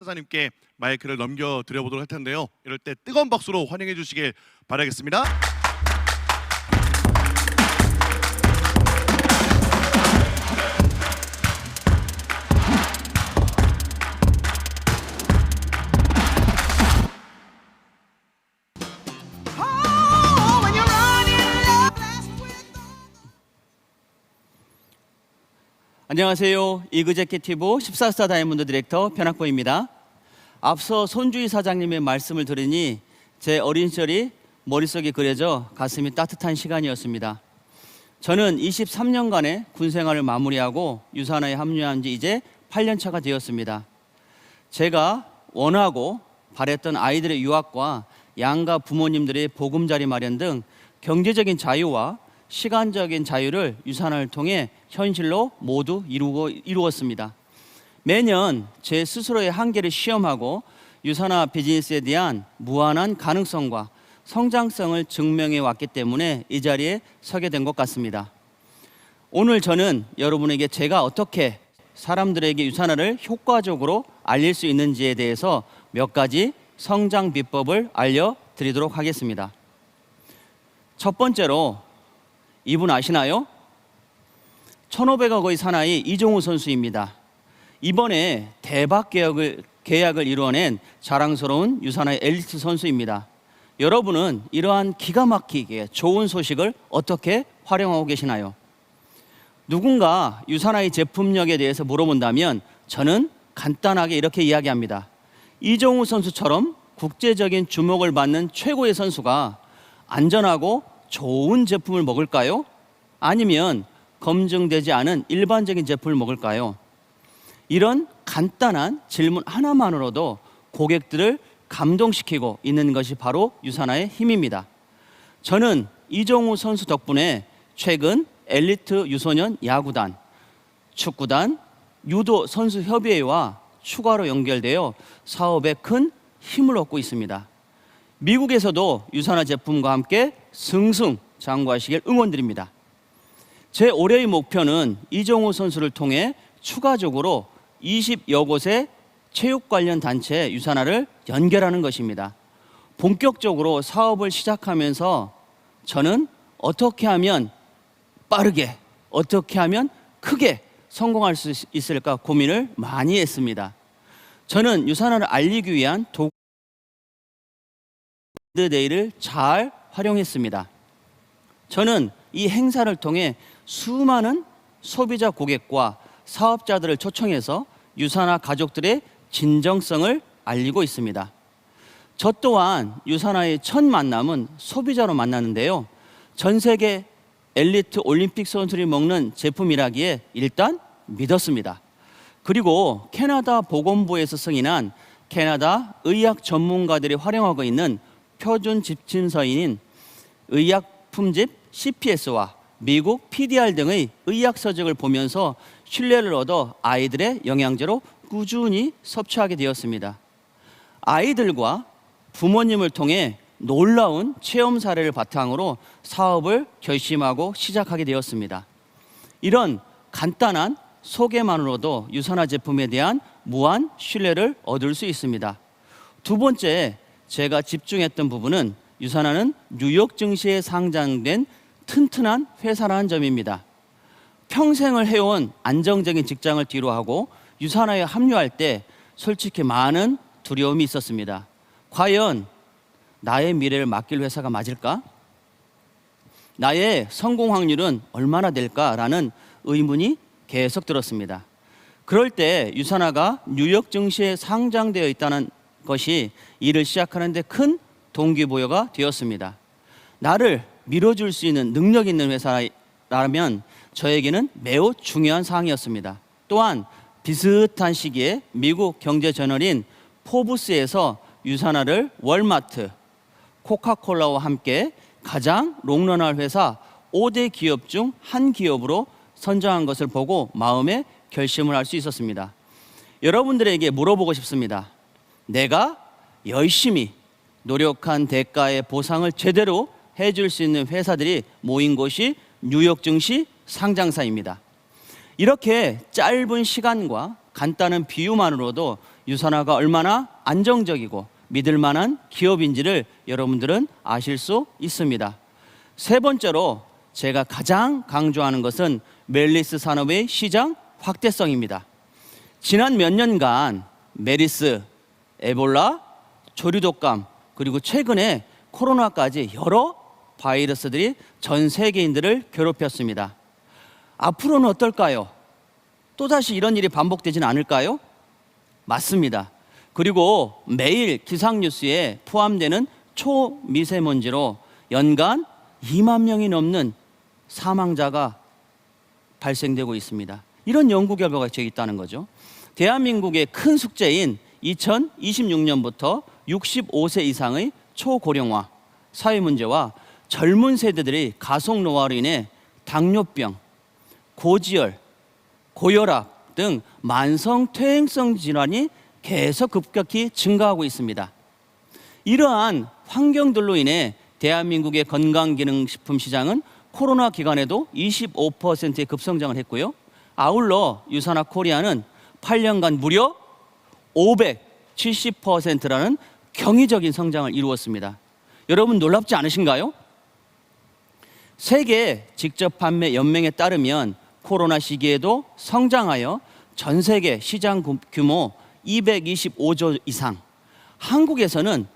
사장님께 마이크를 넘겨드려보도록 할 텐데요. 이럴 때 뜨거운 박수로 환영해 주시길 바라겠습니다. 안녕하세요. 이그제큐티브 14스타 다이아몬드 디렉터 변학보입니다. 앞서 손주희 사장님의 말씀을 들으니 제 어린 시절이 머릿속에 그려져 가슴이 따뜻한 시간이었습니다. 저는 23년간의 군 생활을 마무리하고 유산화에 합류한 지 이제 8년 차가 되었습니다. 제가 원하고 바랬던 아이들의 유학과 양가 부모님들의 보금자리 마련 등 경제적인 자유와 시간적인 자유를 유산화를 통해 현실로 모두 이루었습니다. 매년 제 스스로의 한계를 시험하고 유산화 비즈니스에 대한 무한한 가능성과 성장성을 증명해 왔기 때문에 이 자리에 서게 된 것 같습니다. 오늘 저는 여러분에게 제가 어떻게 사람들에게 유산화를 효과적으로 알릴 수 있는지에 대해서 몇 가지 성장 비법을 알려드리도록 하겠습니다. 첫 번째로, 이분 아시나요? 1,500억의 사나이 이종우 선수입니다. 이번에 대박 계약을 이루어낸 자랑스러운 유산화의 엘리트 선수입니다. 여러분은 이러한 기가 막히게 좋은 소식을 어떻게 활용하고 계시나요? 누군가 유산화의 제품력에 대해서 물어본다면 저는 간단하게 이렇게 이야기합니다. 이종우 선수처럼 국제적인 주목을 받는 최고의 선수가 안전하고 좋은 제품을 먹을까요? 아니면 검증되지 않은 일반적인 제품을 먹을까요? 이런 간단한 질문 하나만으로도 고객들을 감동시키고 있는 것이 바로 유산화의 힘입니다. 저는 이종우 선수 덕분에 최근 엘리트 유소년 야구단, 축구단, 유도 선수 협의회와 추가로 연결되어 사업에 큰 힘을 얻고 있습니다. 미국에서도 유산화 제품과 함께 승승장구하시길 응원드립니다. 제 올해의 목표는 이종우 선수를 통해 추가적으로 20여 곳의 체육 관련 단체에 유산화를 연결하는 것입니다. 본격적으로 사업을 시작하면서 저는 어떻게 하면 빠르게, 어떻게 하면 크게 성공할 수 있을까 고민을 많이 했습니다. 저는 유산화를 알리기 위한 데이를 잘 활용했습니다. 저는 이 행사를 통해 수많은 소비자 고객과 사업자들을 초청해서 유산화 가족들의 진정성을 알리고 있습니다. 저 또한 유산화의 첫 만남은 소비자로 만났는데요. 전 세계 엘리트 올림픽 선수들이 먹는 제품이라기에 일단 믿었습니다. 그리고 캐나다 보건부에서 승인한 캐나다 의학 전문가들이 활용하고 있는 표준 집진서인 의약 품집 CPS와 미국 PDR 등의 의학 서적을 보면서 신뢰를 얻어 아이들의 영양제로 꾸준히 섭취하게 되었습니다. 아이들과 부모님을 통해 놀라운 체험 사례를 바탕으로 사업을 결심하고 시작하게 되었습니다. 이런 간단한 소개만으로도 유산화 제품에 대한 무한 신뢰를 얻을 수 있습니다. 두 번째, 제가 집중했던 부분은 유산화는 뉴욕 증시에 상장된 튼튼한 회사라는 점입니다. 평생을 해온 안정적인 직장을 뒤로하고 유산화에 합류할 때 솔직히 많은 두려움이 있었습니다. 과연 나의 미래를 맡길 회사가 맞을까? 나의 성공 확률은 얼마나 될까라는 의문이 계속 들었습니다. 그럴 때 유산화가 뉴욕 증시에 상장되어 있다는 것이 일을 시작하는 데 큰 동기부여가 되었습니다. 나를 밀어줄 수 있는 능력 있는 회사라면 저에게는 매우 중요한 사항이었습니다. 또한 비슷한 시기에 미국 경제저널인 포브스에서 유산화를 월마트, 코카콜라와 함께 가장 롱런할 회사 5대 기업 중 한 기업으로 선정한 것을 보고 마음의 결심을 할 수 있었습니다. 여러분들에게 물어보고 싶습니다. 내가 열심히 노력한 대가의 보상을 제대로 해줄 수 있는 회사들이 모인 곳이 뉴욕 증시 상장사입니다. 이렇게 짧은 시간과 간단한 비유만으로도 유산화가 얼마나 안정적이고 믿을 만한 기업인지를 여러분들은 아실 수 있습니다. 세 번째로 제가 가장 강조하는 것은 웰니스 산업의 시장 확대성입니다. 지난 몇 년간 메리스, 에볼라, 조류독감, 그리고 최근에 코로나까지 여러 바이러스들이 전 세계인들을 괴롭혔습니다. 앞으로는 어떨까요? 또다시 이런 일이 반복되지는 않을까요? 맞습니다. 그리고 매일 기상뉴스에 포함되는 초미세먼지로 연간 2만 명이 넘는 사망자가 발생되고 있습니다. 이런 연구 결과가 있다는 거죠. 대한민국의 큰 숙제인 2026년부터 65세 이상의 초고령화 사회 문제와 젊은 세대들의 가속 노화로 인해 당뇨병, 고지혈, 고혈압 등 만성 퇴행성 질환이 계속 급격히 증가하고 있습니다. 이러한 환경들로 인해 대한민국의 건강기능식품 시장은 코로나 기간에도 25%의 급성장을 했고요. 아울러 유산화 코리아는 8년간 무려 570%라는 경이적인 성장을 이루었습니다. 여러분 놀랍지 않으신가요? 세계 직접 판매 연맹에 따르면 코로나 시기에도 성장하여 전 세계 시장 규모 225조 이상, 한국에서는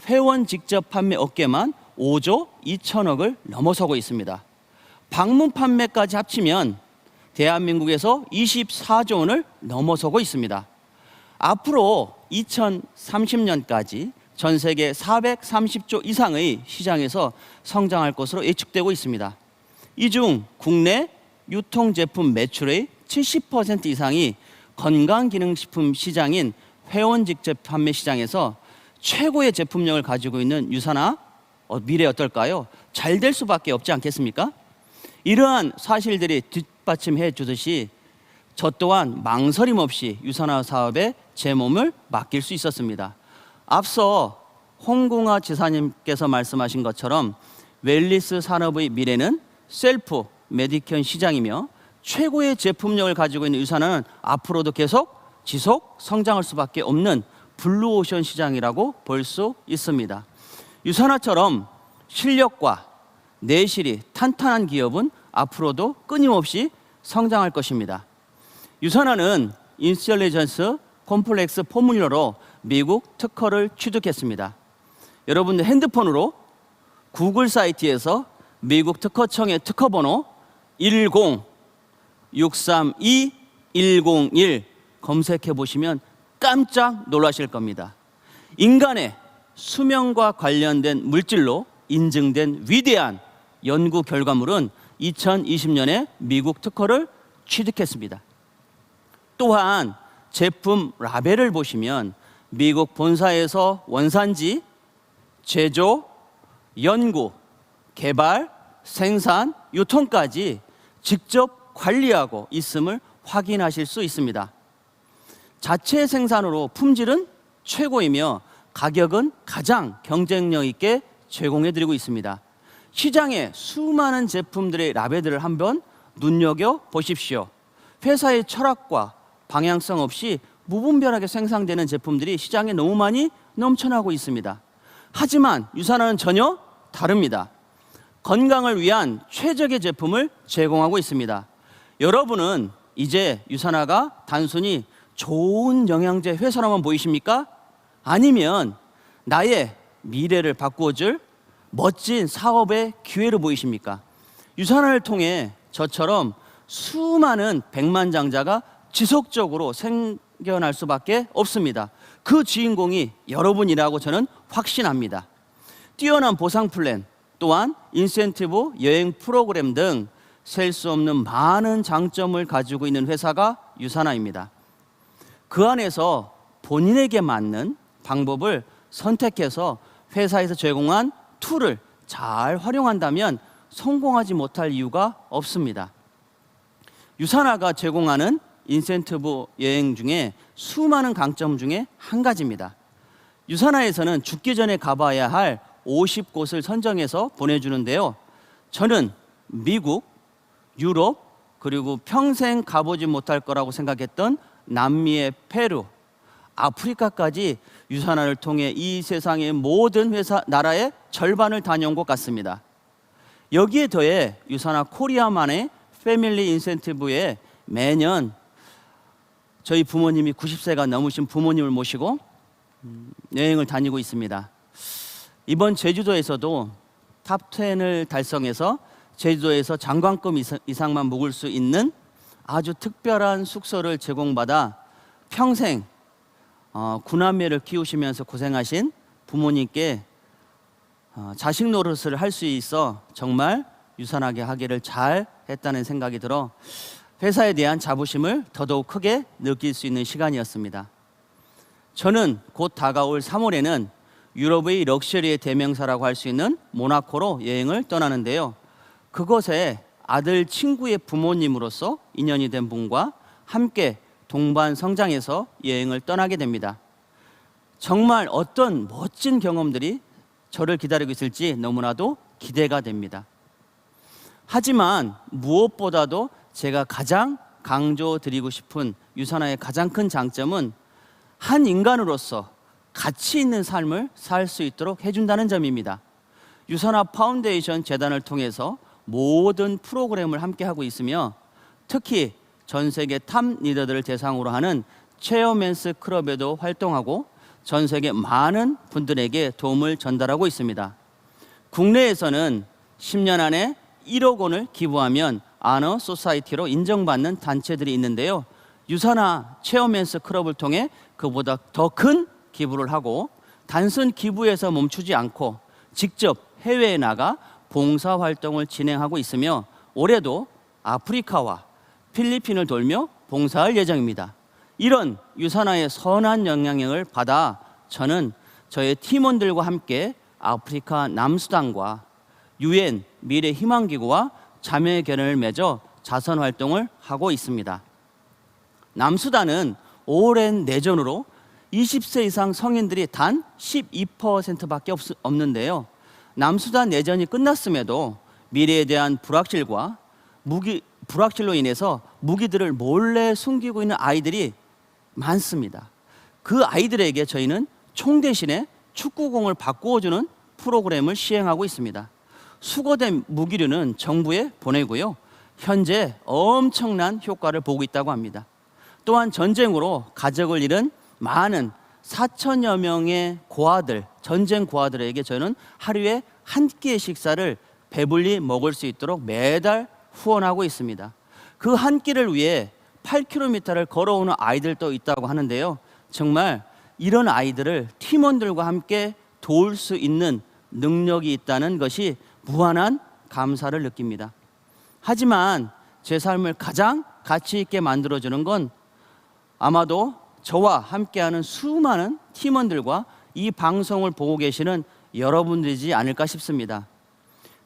회원 직접 판매 업계만 5조 2천억을 넘어서고 있습니다. 방문 판매까지 합치면 대한민국에서 24조 원을 넘어서고 있습니다. 앞으로 2030년까지 전 세계 430조 이상의 시장에서 성장할 것으로 예측되고 있습니다. 이 중 국내 유통제품 매출의 70% 이상이 건강기능식품 시장인 회원 직접 판매 시장에서 최고의 제품력을 가지고 있는 유산화 미래 어떨까요? 잘 될 수밖에 없지 않겠습니까? 이러한 사실들이 뒷받침해 주듯이 저 또한 망설임 없이 유산화 사업에 제 몸을 맡길 수 있었습니다. 앞서 홍궁아 지사님께서 말씀하신 것처럼 웰니스 산업의 미래는 셀프 메디케어 시장이며 최고의 제품력을 가지고 있는 유산화는 앞으로도 계속 지속 성장할 수밖에 없는 블루오션 시장이라고 볼 수 있습니다. 유산화처럼 실력과 내실이 탄탄한 기업은 앞으로도 끊임없이 성장할 것입니다. 유산화는 인텔리전스 콤플렉스 포뮬러로 미국 특허를 취득했습니다. 여러분들 핸드폰으로 구글 사이트에서 미국 특허청의 특허번호 10632-101 검색해 보시면 깜짝 놀라실 겁니다. 인간의 수명과 관련된 물질로 인증된 위대한 연구 결과물은 2020년에 미국 특허를 취득했습니다. 또한 제품 라벨을 보시면 미국 본사에서 원산지, 제조, 연구, 개발, 생산, 유통까지 직접 관리하고 있음을 확인하실 수 있습니다. 자체 생산으로 품질은 최고이며 가격은 가장 경쟁력 있게 제공해드리고 있습니다. 시장에 수많은 제품들의 라벨들을 한번 눈여겨보십시오. 회사의 철학과 방향성 없이 무분별하게 생산되는 제품들이 시장에 너무 많이 넘쳐나고 있습니다. 하지만 유산화는 전혀 다릅니다. 건강을 위한 최적의 제품을 제공하고 있습니다. 여러분은 이제 유산화가 단순히 좋은 영양제 회사로만 보이십니까? 아니면 나의 미래를 바꾸어줄 멋진 사업의 기회로 보이십니까? 유산화를 통해 저처럼 수많은 백만장자가 지속적으로 생겨날 수밖에 없습니다. 그 주인공이 여러분이라고 저는 확신합니다. 뛰어난 보상 플랜, 또한 인센티브 여행 프로그램 등 셀 수 없는 많은 장점을 가지고 있는 회사가 유산화입니다. 그 안에서 본인에게 맞는 방법을 선택해서 회사에서 제공한 툴을 잘 활용한다면 성공하지 못할 이유가 없습니다. 유산화가 제공하는 인센티브 여행 중에 수많은 강점 중에 한 가지입니다. 유산화에서는 죽기 전에 가봐야 할 50곳을 선정해서 보내주는데요. 저는 미국, 유럽, 그리고 평생 가보지 못할 거라고 생각했던 남미의 페루, 아프리카까지 유산화를 통해 이 세상의 모든 나라의 절반을 다녀온 것 같습니다. 여기에 더해 유산화 코리아만의 패밀리 인센티브에 매년 저희 부모님이 90세가 넘으신 부모님을 모시고 여행을 다니고 있습니다. 이번 제주도에서도 탑10을 달성해서 제주도에서 장관급 이상만 묵을 수 있는 아주 특별한 숙소를 제공받아 평생 구남매를 키우시면서 고생하신 부모님께 자식 노릇을 할 수 있어 정말 유산하게 하기를 잘 했다는 생각이 들어 회사에 대한 자부심을 더더욱 크게 느낄 수 있는 시간이었습니다. 저는 곧 다가올 3월에는 유럽의 럭셔리의 대명사라고 할 수 있는 모나코로 여행을 떠나는데요. 그곳에 아들 친구의 부모님으로서 인연이 된 분과 함께 동반 성장해서 여행을 떠나게 됩니다. 정말 어떤 멋진 경험들이 저를 기다리고 있을지 너무나도 기대가 됩니다. 하지만 무엇보다도 제가 가장 강조드리고 싶은 유산화의 가장 큰 장점은 한 인간으로서 가치 있는 삶을 살 수 있도록 해준다는 점입니다. 유산화 파운데이션 재단을 통해서 모든 프로그램을 함께 하고 있으며 특히 전 세계 탑 리더들을 대상으로 하는 체어맨스 클럽에도 활동하고 전 세계 많은 분들에게 도움을 전달하고 있습니다. 국내에서는 10년 안에 1억 원을 기부하면 아너 소사이티로 인정받는 단체들이 있는데요. 유산화 체어맨스 클럽을 통해 그보다 더 큰 기부를 하고 단순 기부에서 멈추지 않고 직접 해외에 나가 봉사활동을 진행하고 있으며 올해도 아프리카와 필리핀을 돌며 봉사할 예정입니다. 이런 유산화의 선한 영향력을 받아 저는 저의 팀원들과 함께 아프리카 남수단과 UN 미래희망기구와 자매 결연을 맺어 자선활동을 하고 있습니다. 남수단은 오랜 내전으로 20세 이상 성인들이 단 12%밖에 없는데요. 남수단 내전이 끝났음에도 미래에 대한 불확실로 인해서 무기들을 몰래 숨기고 있는 아이들이 많습니다. 그 아이들에게 저희는 총 대신에 축구공을 바꾸어주는 프로그램을 시행하고 있습니다. 수거된 무기류는 정부에 보내고요. 현재 엄청난 효과를 보고 있다고 합니다. 또한 전쟁으로 가족을 잃은 많은 4천여 명의 고아들, 전쟁 고아들에게 저는 하루에 한 끼의 식사를 배불리 먹을 수 있도록 매달 후원하고 있습니다. 그 한 끼를 위해 8km를 걸어오는 아이들도 있다고 하는데요. 정말 이런 아이들을 팀원들과 함께 도울 수 있는 능력이 있다는 것이 무한한 감사를 느낍니다. 하지만 제 삶을 가장 가치 있게 만들어주는 건 아마도 저와 함께하는 수많은 팀원들과 이 방송을 보고 계시는 여러분들이지 않을까 싶습니다.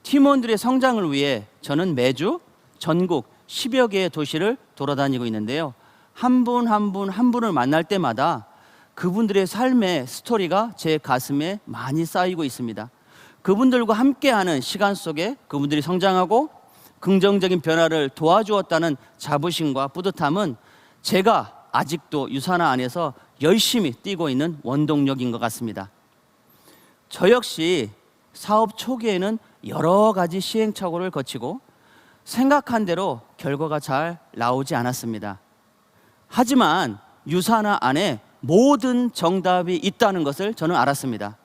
팀원들의 성장을 위해 저는 매주 전국 10여 개의 도시를 돌아다니고 있는데요. 한 분 한 분을 만날 때마다 그분들의 삶의 스토리가 제 가슴에 많이 쌓이고 있습니다. 그분들과 함께하는 시간 속에 그분들이 성장하고 긍정적인 변화를 도와주었다는 자부심과 뿌듯함은 제가 아직도 유산화 안에서 열심히 뛰고 있는 원동력인 것 같습니다. 저 역시 사업 초기에는 여러 가지 시행착오를 거치고 생각한 대로 결과가 잘 나오지 않았습니다. 하지만 유산화 안에 모든 정답이 있다는 것을 저는 알았습니다.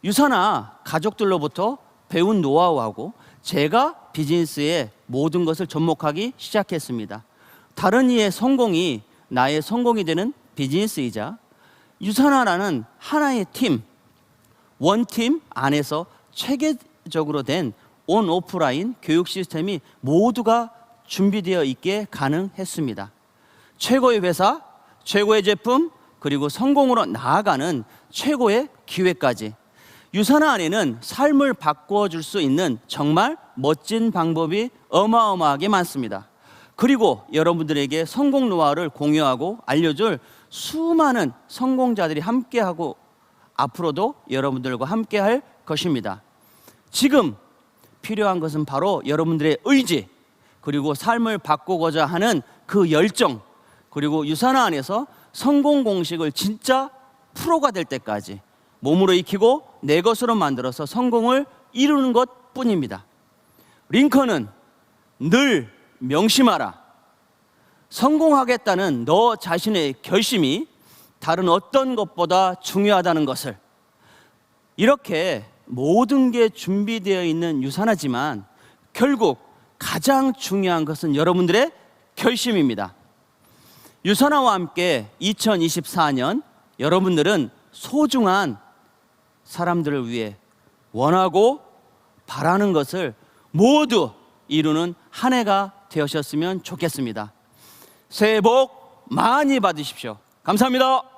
유산화 가족들로부터 배운 노하우하고 제가 비즈니스의 모든 것을 접목하기 시작했습니다. 다른 이의 성공이 나의 성공이 되는 비즈니스이자 유산화라는 하나의 팀, 원팀 안에서 체계적으로 된 온 오프라인 교육 시스템이 모두가 준비되어 있게 가능했습니다. 최고의 회사, 최고의 제품, 그리고 성공으로 나아가는 최고의 기회까지 유산화 안에는 삶을 바꿔줄 수 있는 정말 멋진 방법이 어마어마하게 많습니다. 그리고 여러분들에게 성공 노하우를 공유하고 알려줄 수많은 성공자들이 함께하고 앞으로도 여러분들과 함께할 것입니다. 지금 필요한 것은 바로 여러분들의 의지, 그리고 삶을 바꾸고자 하는 그 열정, 그리고 유산화 안에서 성공 공식을 진짜 프로가 될 때까지 몸으로 익히고 내 것으로 만들어서 성공을 이루는 것 뿐입니다. 링컨은 늘 명심하라. 성공하겠다는 너 자신의 결심이 다른 어떤 것보다 중요하다는 것을. 이렇게 모든 게 준비되어 있는 유산하지만 결국 가장 중요한 것은 여러분들의 결심입니다. 유산화와 함께 2024년 여러분들은 소중한 사람들을 위해 원하고 바라는 것을 모두 이루는 한 해가 되셨으면 좋겠습니다. 새해 복 많이 받으십시오. 감사합니다.